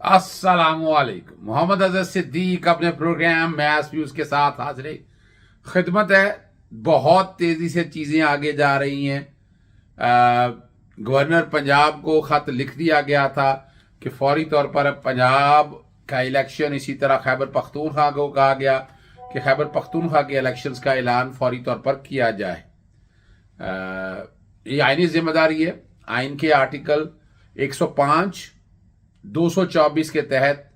अस्सलामुअलैकुम। मोहम्मद अजहर सिद्दीक अपने programme math views के साथ हाजिर खिदमत है। बहुत तेजी से चीजें आगे जा रही हैं। गवर्नर पंजाब को खत लिख दिया गया था कि फौरी तौर पर पंजाब का इलेक्शन, इसी तरह खैबर पख्तूनख्वा को कहा गया कि खैबर पख्तूनख्वा के इलेक्शंस का ऐलान फौरी तौर पर किया जाए। ये आईनी जिम्मेदारी है। आइन के आर्टिकल 105, 224 के तहत,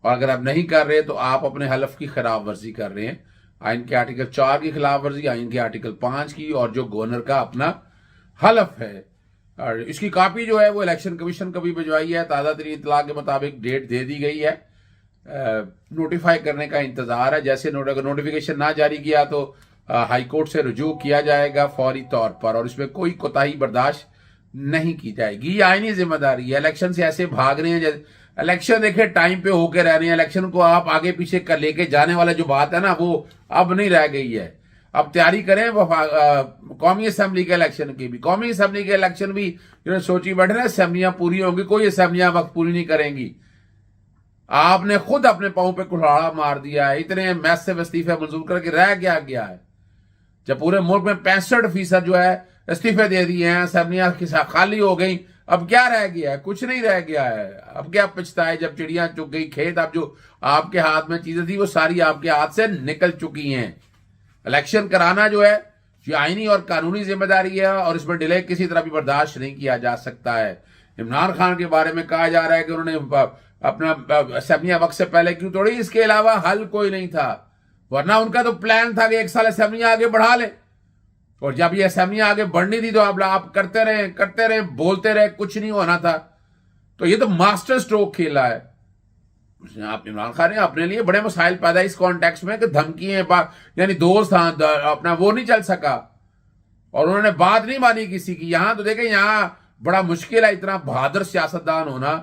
और अगर आप नहीं कर रहे तो आप अपने हलफ की खिलाफ वर्जी कर रहे हैं। आइन के आर्टिकल 4 की खिलाफ वर्जी, आइन के आर्टिकल 5 की, और जो गवर्नर का अपना हलफ है। और इसकी कॉपी जो है वो इलेक्शन कमीशन को भी भिजवाई है। ताज़ा तरीन इतला के मुताबिक डेट दे दी गई है। नोटिफाई करने का इंतजार है। जैसे नोटिफिकेशन ना जारी किया तो हाई कोर्ट से रुजू किया जाएगा फौरी तौर पर, और इसमें कोई कोताही बर्दाश्त नहीं की जाएगी। ये आईनी जिम्मेदारी है। इलेक्शन से ऐसे भाग रहे हैं जैसे इलेक्शन देखे टाइम पे होके रह रहे हैं। इलेक्शन को आप आगे पीछे कर लेके जाने वाला जो बात है ना, वो अब नहीं रह गई है। अब तैयारी करें कौमी असम्बली के इलेक्शन की भी। कौमी असम्बली के इलेक्शन भी सोची बैठे ना, असम्बलियां पूरी होंगी, कोई असम्बलियां वक्त पूरी नहीं करेंगी। आपने खुद अपने पांव पे कुल्हाड़ा मार दिया है। इतने मैस से इस्तीफे मंजूर करके रह गया है, जब पूरे मुल्क में 65% जो है इस्तीफे दे दिए हैं, असम्बलियां खाली हो गई। अब क्या रह गया है? कुछ नहीं रह गया है। अब क्या पछताए जब चिड़ियां चुग गई खेत। अब जो आपके हाथ में चीजें थी वो सारी आपके हाथ से निकल चुकी हैं। इलेक्शन कराना जो है ये आईनी और कानूनी जिम्मेदारी है, और इसमें डिले किसी तरह भी बर्दाश्त नहीं किया जा सकता है। इमरान खान के बारे में कहा जा रहा है कि उन्होंने अपना असम्बलियां वक्त से पहले क्यों तोड़ी, इसके अलावा हल कोई नहीं था। वरना उनका तो प्लान था कि 1 साल असम्बलियां आगे बढ़ा ले, और जब ये असम्बलियां आगे बढ़नी थी तो आप करते रहे, बोलते रहे, कुछ नहीं होना था। तो ये तो मास्टर स्ट्रोक खेला है। आप इमरान खान ने अपने लिए बड़े मसाइल पैदा इस कॉन्टेक्स्ट में कि धमकी यानी दोस्त अपना वो नहीं चल सका, और उन्होंने बात नहीं मानी किसी की। यहां तो देखें, यहां बड़ा मुश्किल है इतना बहादुर सियासतदान होना।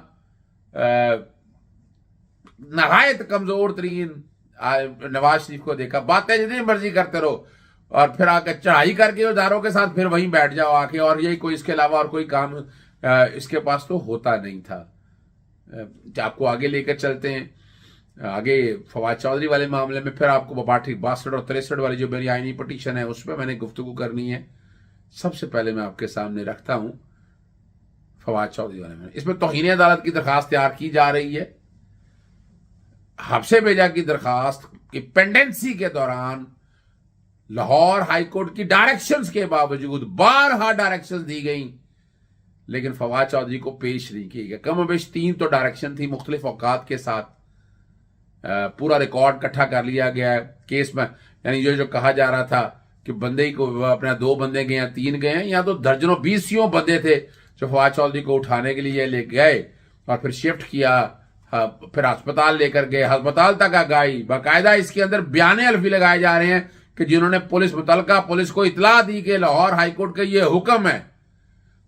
नहायत कमजोर तरीन नवाज शरीफ को देखा, बातें जितनी मर्जी करते रहो और फिर आकर चढ़ाई करके उदारों के साथ फिर वहीं बैठ जाओ आके, और यही कोई इसके अलावा और कोई काम इसके पास तो होता नहीं था। आपको आगे लेकर चलते हैं। आगे फवाद चौधरी वाले मामले में फिर आपको 62 और 63 वाली जो मेरी आईनी पटिशन है उसमें मैंने गुफ्तगू करनी है। सबसे पहले मैं आपके सामने रखता हूं फवाद चौधरी वाले में। इसमें तौहीन अदालत की दरखास्त तैयार की जा रही है। हफ्से भेजा की दरखास्त की पेंडेंसी के दौरान लाहौर हाईकोर्ट की डायरेक्शंस के बावजूद बारहा डायरेक्शंस दी गई, लेकिन फवाद चौधरी को पेश नहीं किया गया। कम बेश 3 तो डायरेक्शन थी मुख्तलिफ औकात के साथ। पूरा रिकॉर्ड इकट्ठा कर लिया गया है केस में। यानी जो कहा जा रहा था कि बंदे को अपना 2 बंदे गए हैं, 3 गए हैं, या तो दर्जनों 20 बंदे थे जो फवाद चौधरी को उठाने के लिए ले गए और फिर शिफ्ट किया, फिर अस्पताल लेकर गए, अस्पताल तक गई। बाकायदा इसके अंदर बयाने अल्फी लगाए जा रहे हैं कि जिन्होंने मुतलका पुलिस को इतला दी कि लाहौर हाईकोर्ट का ये हुक्म है,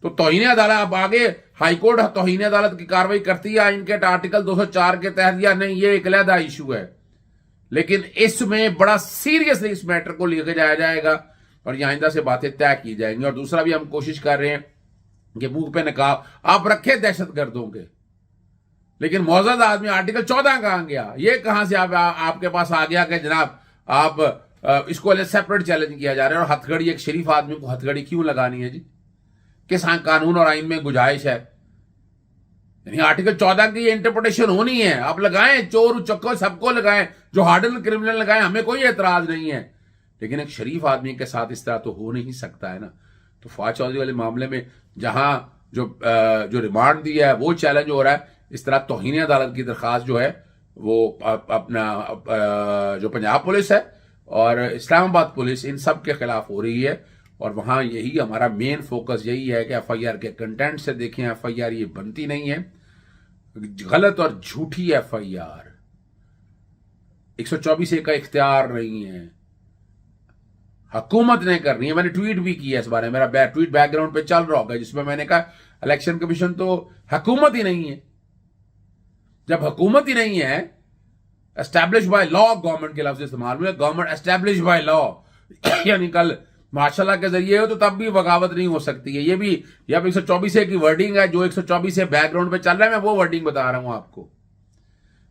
तो तौहीन अदालत अब आगे हाईकोर्ट तौहीन अदालत की कार्रवाई करती है इनके आर्टिकल 204 के तहत या नहीं, ये एक अलहदा इशू है। लेकिन इसमें बड़ा सीरियसली इस मैटर को लेकर जाया जाएगा और ये आइंदा से बातें तय की जाएंगी। और दूसरा भी हम कोशिश कर रहे हैं कि मुंह पे नकाब आप रखे दहशतगर्दों के, लेकिन मौजूद आदमी आर्टिकल 14 कहां गया? ये कहां से आपके पास आ गया कि जनाब आप इसको सेपरेट चैलेंज किया जा रहा है? और हथकड़ी, एक शरीफ आदमी को हथकड़ी क्यों लगानी है जी? किस कानून और आइन में गुजाइश है? यानी आर्टिकल 14 की इंटरप्रिटेशन होनी है। आप लगाएं, चोर उचक्को सबको लगाएं, जो हार्डन क्रिमिनल लगाएं, हमें कोई एतराज नहीं है, लेकिन एक शरीफ आदमी के साथ इस तरह तो हो नहीं सकता है ना। तो फवाद चौधरी वाले मामले में जहां जो रिमांड दिया है वो चैलेंज हो रहा है, इस तरह तौहीन अदालत की दरखास्त जो है वो अपना जो पंजाब पुलिस है और इस्लामाबाद पुलिस, इन सब के खिलाफ हो रही है। और वहां यही हमारा मेन फोकस यही है कि FIR के कंटेंट से देखें, FIR ये बनती नहीं है, गलत और झूठी FIR। 124A का इख्तियार नहीं है, हुकूमत ने करनी है। मैंने ट्वीट भी किया इस बारे में, मेरा ट्वीट बैकग्राउंड पे चल रहा होगा, जिसमें मैंने कहा इलेक्शन कमीशन तो हुकूमत ही नहीं है। जब हुकूमत ही नहीं है, एस्टैब्लिश बाय लॉ, गवर्नमेंट के लफ्ज इस्तेमाल हुए, गवर्नमेंट एस्टैब्लिश बाय लॉ, यानी कल माशाल्लाह के जरिए हो तो तब भी बगावत नहीं हो सकती है। ये भी अब 124A की वर्डिंग है, जो 124A बैकग्राउंड पे चल रहा है, मैं वो वर्डिंग बता रहा हूं आपको।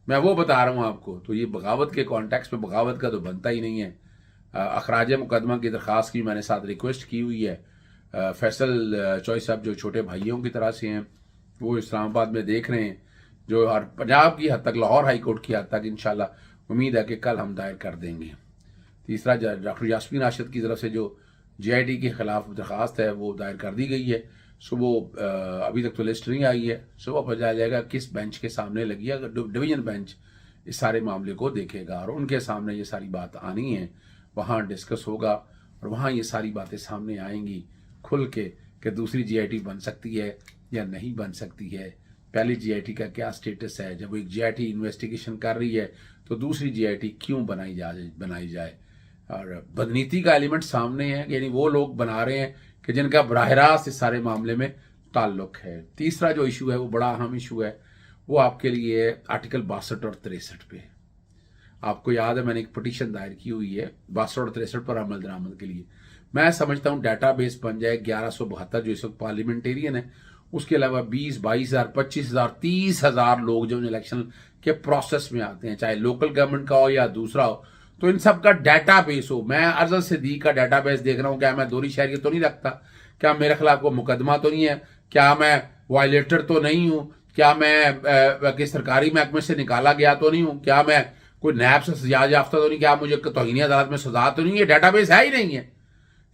मैं वो बता रहा हूँ आपको। तो ये बगावत के कॉन्टेक्स्ट में बगावत का तो बनता ही नहीं है। अखराज मुकदमा की दरख्वास्त की मैंने साथ रिक्वेस्ट की हुई है। फैसल चौधरी साहब जो छोटे भाइयों की तरह से हैं, वो इस्लामाबाद में देख रहे हैं, जो और पंजाब की हद तक, लाहौर हाई कोर्ट की हद तक इंशाल्लाह उम्मीद है कि कल हम दायर कर देंगे। तीसरा, डॉक्टर यास्मीन राशिद की तरफ से जो JIT के खिलाफ दरख्वास्त है वो दायर कर दी गई है। सुबह अभी तक तो लिस्ट नहीं आई है, सुबह पता चल जाएगा किस बेंच के सामने लगी है। डिवीजन बेंच इस सारे मामले को देखेगा और उनके सामने ये सारी बात आनी है, वहाँ डिस्कस होगा और वहाँ ये सारी बातें सामने आएंगी खुल के कि दूसरी JIT बन सकती है या नहीं बन सकती है, पहली JIT का क्या स्टेटस है, जब एक JIT इन्वेस्टिगेशन कर रही है तो दूसरी JIT क्यों बनाई जाए। और बदनीति का एलिमेंट सामने है, यानी वो लोग बना रहे हैं कि जिनका बराह रास्त इस सारे मामले में ताल्लुक है। तीसरा जो इशू है वो बड़ा अहम इशू है, वो आपके लिए आर्टिकल 62 और 63 पे। आपको याद है मैंने एक पिटीशन दायर की हुई है 62 और 63 पर अमल दरामद के लिए। मैं समझता हूँ डेटाबेस बन जाए 1172 जो इस वक्त पार्लियामेंटेरियन है, उसके अलावा 20, 22,000, 25,000, 30,000 लोग जो इलेक्शन के प्रोसेस में आते हैं, चाहे लोकल गवर्नमेंट का हो या दूसरा हो, तो इन सब का डेटाबेस हो। मैं अरजल सिद्दीक का डेटाबेस देख रहा हूँ, क्या मैं दोहरी शहरियत तो नहीं रखता, क्या मेरे खिलाफ कोई मुकदमा तो नहीं है, क्या मैं वायलेटर तो नहीं हूँ, क्या मैं किस सरकारी महकमे से निकाला गया तो नहीं हूँ, क्या मैं कोई नैब से सजा याफ्ता तो नहीं, क्या मुझे तौहीन अदालत में सजा तो नहीं। ये डेटाबेस है ही नहीं है।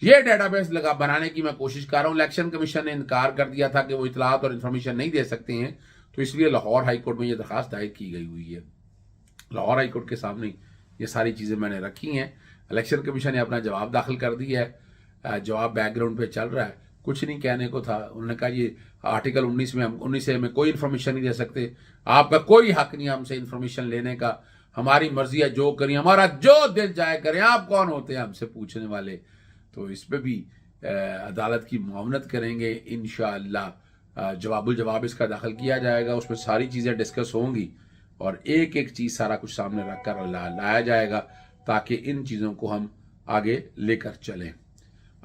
ये डेटाबेस लगा बनाने की मैं कोशिश कर रहा हूँ। इलेक्शन कमीशन ने इनकार कर दिया था कि वो इतलात और इन्फॉर्मेशन नहीं दे सकते हैं, तो इसलिए लाहौर हाई कोर्ट में ये दरखास्त दायर की गई हुई है। लाहौर हाई कोर्ट के सामने ये सारी चीज़ें मैंने रखी हैं। इलेक्शन कमीशन ने अपना जवाब दाखिल कर दिया है, जवाब बैकग्राउंड पे चल रहा है, कुछ नहीं कहने को था। उन्होंने कहा ये आर्टिकल 19 से हमें कोई इन्फॉर्मेशन नहीं दे सकते, आपका कोई हक नहीं हमसे इन्फॉर्मेशन लेने का, हमारी मर्जी है जो करें, हमारा जो दिल जाए करें, आप कौन होते हैं हमसे पूछने वाले। तो इस पर भी अदालत की मुआवनत करेंगे इंशाअल्लाह। जवाब इसका दाखिल किया जाएगा, उसमें सारी चीज़ें डिस्कस होंगी और एक एक चीज़ सारा कुछ सामने रख कर लाया जाएगा ताकि इन चीज़ों को हम आगे लेकर चलें।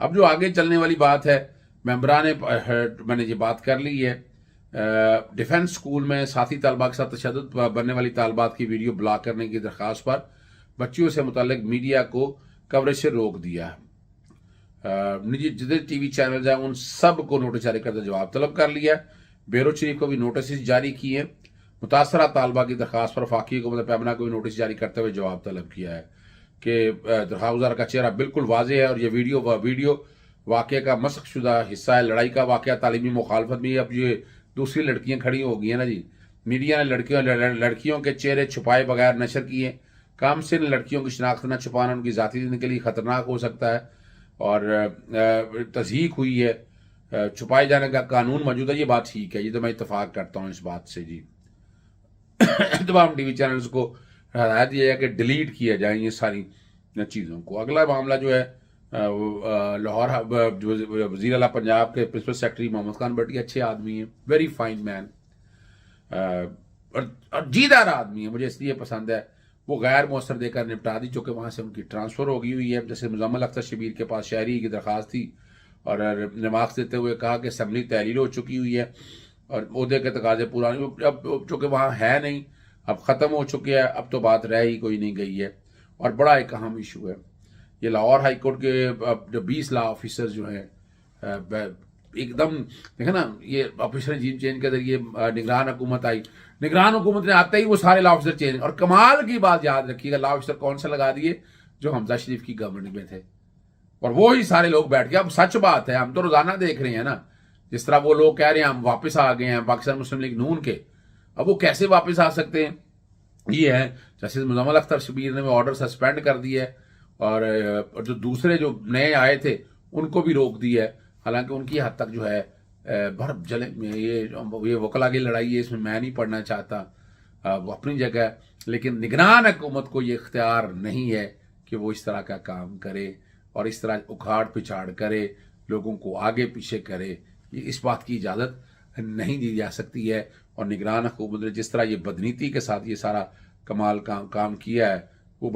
अब जो आगे चलने वाली बात है, मैंने ये बात कर ली है, डिफेंस स्कूल में साथी तलबा के साथ तशद्दुद बनने वाली तालबात की वीडियो ब्लॉक करने की दरख्वास्त पर बच्चियों से मुतल्लिक मीडिया को कवरेज से रोक दिया है। निजी जितने TV चैनल हैं उन सब को नोटिस जारी करते जवाब तलब कर लिया है। ब्यूरो चीफ को भी नोटिस जारी किए। मुतासरा तालबा की दरख्वास्त पर फाकी को पैमना को भी नोटिस जारी करते हुए जवाब तलब किया है कि दरख्वास्तदार का चेहरा बिल्कुल वाजे है और ये वीडियो वाक़े का मस्ख शुदा हिस्सा है। लड़ाई का वाक़या तालीमी मुखालफत में अब ये दूसरी लड़कियां खड़ी हो गई हैं ना जी। मीडिया ने लड़कियों के चेहरे छुपाए बगैर नशर किए। काम से लड़कियों की शिनाख्त न छुपाना उनकी ज़ाती ज़िंदगी के लिए ख़तरनाक हो सकता है और तज़हीक हुई है। छुपाए जाने का कानून मौजूद है, ये बात ठीक है, ये तो मैं इत्तफाक करता हूँ इस बात से जी। तमाम TV चैनल्स को हदायत दिया जाए कि डिलीट किया जाए ये सारी चीज़ों को। अगला मामला जो है लाहौर वज़ीर आला पंजाब के प्रिंसिपल सेक्रेटरी मोहम्मद खान भट्टी अच्छे आदमी हैं, वेरी फाइन मैन और जीदार आदमी है, मुझे इसलिए पसंद है। वो गैर मौसर देकर निपटा दी, चूँकि वहाँ से उनकी ट्रांसफ़र हो गई हुई है। जैसे मुजम्मिल अख्तर शबीर के पास शहरी की दरख्वास्त थी और रिमार्क्स देते हुए कहा कि असम्बली तहलील हो चुकी हुई है और ओहदे के तकाजे पूरा नहीं, अब चूँकि वहाँ है नहीं, अब ख़त्म हो चुके हैं, अब तो बात रह ही कोई नहीं गई है। और बड़ा एक अहम इशू है ये लाहौर हाई कोर्ट के जो 20 लॉ ऑफिसर्स जो हैं एकदम देखे ना, ये ऑफिसर रजीम चेंज के जरिए निगरान हुकूमत आई, निगरान हुकूमत ने आते ही वो सारे लॉ ऑफिसर चेंज। और कमाल की बात याद रखिएगा, लॉ ऑफिसर कौन सा लगा दिए, जो हमजा शरीफ की गवर्नमेंट में थे, और वो ही सारे लोग बैठ गए। अब सच बात है, हम तो रोजाना देख रहे हैं ना, जिस तरह वो लोग कह रहे हैं हम वापस आ गए हैं पाकिस्तान मुस्लिम लीग नून के, अब वो कैसे वापस आ सकते हैं। ये है जैसे मुजम्मिल अख्तर शबीर ने ऑर्डर सस्पेंड कर दिया है और जो दूसरे जो नए आए थे उनको भी रोक दिया है। हालांकि उनकी हद तक जो है भरप जले ये वकला की लड़ाई है, इसमें मैं नहीं पढ़ना चाहता, वो अपनी जगह, लेकिन निगरान हुकूमत को ये इख्तियार नहीं है कि वो इस तरह का काम करे और इस तरह उखाड़ पिछाड़ करे, लोगों को आगे पीछे करे, इस बात की इजाज़त नहीं दी जा सकती है। और निगरान हुकूमत ने जिस तरह ये बदनीति के साथ ये सारा कमाल काम किया है, वो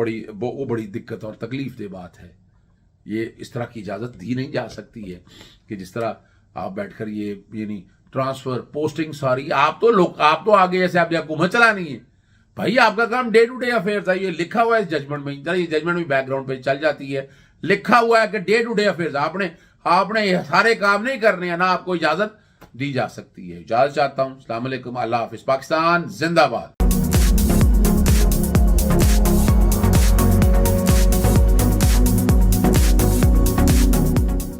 बड़ी दिक्कत और तकलीफ दे बात है। ये इस तरह की इजाज़त दी नहीं जा सकती है कि जिस तरह आप बैठकर ये नहीं ट्रांसफ़र पोस्टिंग सारी आप तो आगे ऐसे आप हुकूमत चलानी है भाई आपका काम डे टू डे अफेयर था, ये लिखा हुआ है जजमेंट में, ये जजमेंट भी बैकग्राउंड पे चल जाती है, लिखा हुआ है कि डे टू डे अफेयर। आपने ये सारे काम नहीं करने हैं, ना आपको इजाजत दी जा सकती है। इजाजत चाहता हूं। अस्सलाम वालेकुम, अल्लाह हाफिज, पाकिस्तान जिंदाबाद।